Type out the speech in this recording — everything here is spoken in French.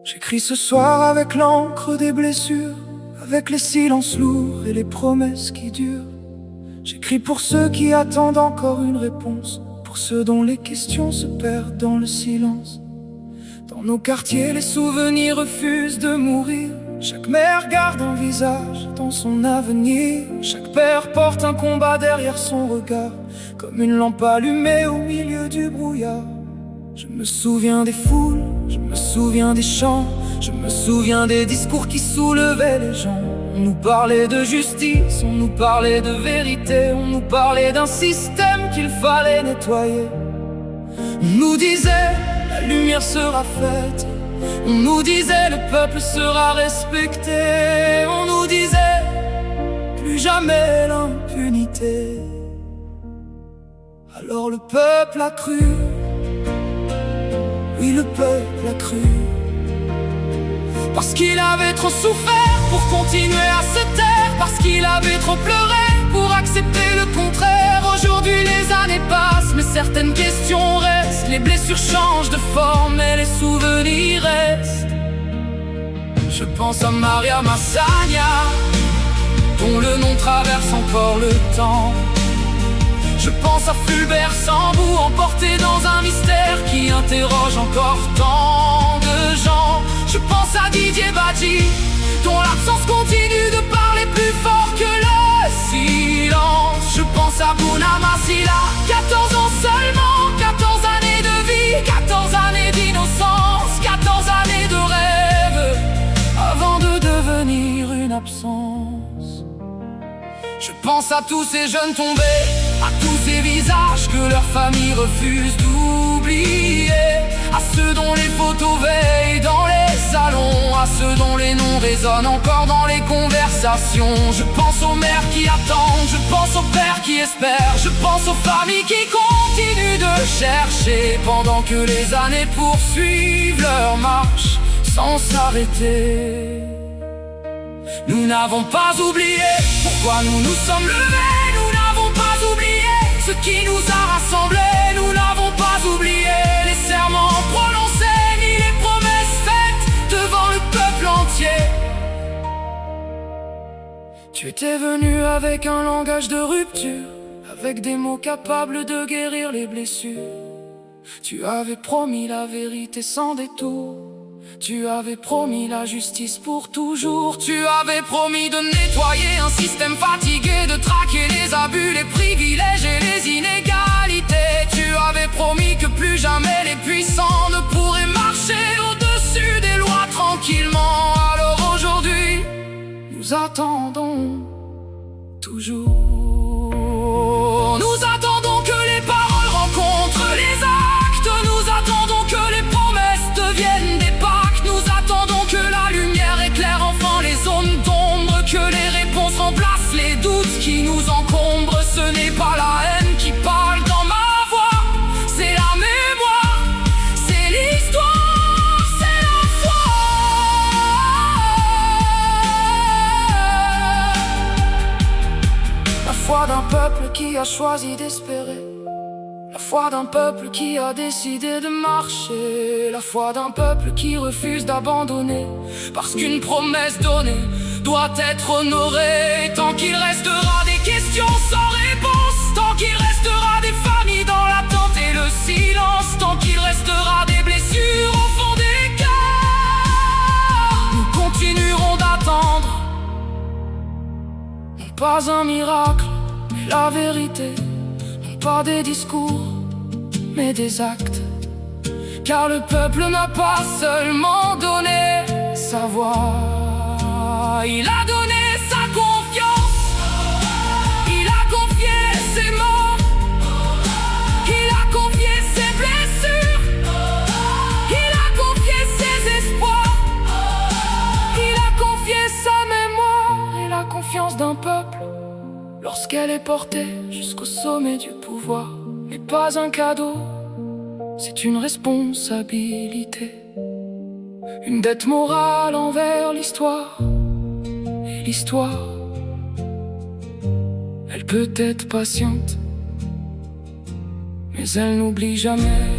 J'écris ce soir avec l'encre des blessures, avec les silences lourds et les promesses qui durent. J'écris pour ceux qui attendent encore une réponse, pour ceux dont les questions se perdent dans le silence. Dans nos quartiers, les souvenirs refusent de mourir. Chaque mère garde un visage dans son avenir. Chaque père porte un combat derrière son regard, comme une lampe allumée au milieu du brouillard. Je me souviens des foules, je me souviens des chants, je me souviens des discours qui soulevaient les gens. On nous parlait de justice, on nous parlait de vérité, on nous parlait d'un système qu'il fallait nettoyer. On nous disait, la lumière sera faite. On nous disait, le peuple sera respecté. On nous disait, plus jamais l'impunité. Alors le peuple a cru. Oui, le peuple a cru, parce qu'il avait trop souffert pour continuer à se taire, parce qu'il avait trop pleuré pour accepter le contraire. Aujourd'hui les années passent, mais certaines questions restent. Les blessures changent de forme, mais les souvenirs restent. Je pense à Maria Massagna, dont le nom traverse encore le temps. Je pense à Fulbert Sambou, emporté dans un mystère qui interroge encore tant de gens. Je pense à Didier Badji, dont l'absence continue de parler plus fort que le silence. Je pense à Bouna Massila, 14 ans seulement, 14 années de vie, 14 années d'innocence, 14 années de rêve, avant de devenir une absence. Je pense à tous ces jeunes tombés, à tous ces visages que leur famille refuse d'oublier, à ceux dont les photos veillent dans les salons, à ceux dont les noms résonnent encore dans les conversations. Je pense aux mères qui attendent, je pense aux pères qui espèrent, je pense aux familles qui continuent de chercher, pendant que les années poursuivent leur marche sans s'arrêter. Nous n'avons pas oublié pourquoi nous nous sommes levés. Nous n'avons pas oublié ce qui nous a rassemblés. Nous n'avons pas oublié les serments prononcés, ni les promesses faites devant le peuple entier. Tu étais venu avec un langage de rupture, avec des mots capables de guérir les blessures. Tu avais promis la vérité sans détour. Tu avais promis la justice pour toujours. Tu avais promis de nettoyer un système fatigué, de traquer les abus, les privilèges et les inégalités. Tu avais promis que plus jamais les puissants ne pourraient marcher au-dessus des lois tranquillement. Alors aujourd'hui, nous attendons toujours. Nous attendons que les paroles rencontrent les actes. Nous attendons que les promesses deviennent des pactes. Nous attendons que la lumière éclaire enfin les zones d'ombre, que les réponses remplacent les doutes qui nous encombrent. Ce n'est pas la haine qui parle dans ma voix, c'est la mémoire, c'est l'histoire, c'est la foi. La foi d'un peuple qui a choisi d'espérer, la foi d'un peuple qui a décidé de marcher, la foi d'un peuple qui refuse d'abandonner, parce qu'une promesse donnée doit être honorée. Tant qu'il restera des questions sans réponse, tant qu'il restera des familles dans l'attente et le silence, tant qu'il restera des blessures au fond des cœurs, nous continuerons d'attendre. Non pas un miracle, mais la vérité. Pas des discours, mais des actes. Car le peuple n'a pas seulement donné sa voix, il a donné sa confiance, il a confié ses morts, il a confié ses blessures, il a confié ses espoirs, il a confié sa mémoire et la confiance d'un peuple lorsqu'elle est portée jusqu'au sommet du pouvoir. Mais pas un cadeau, c'est une responsabilité, une dette morale envers l'histoire. Et l'histoire, elle peut être patiente, mais elle n'oublie jamais.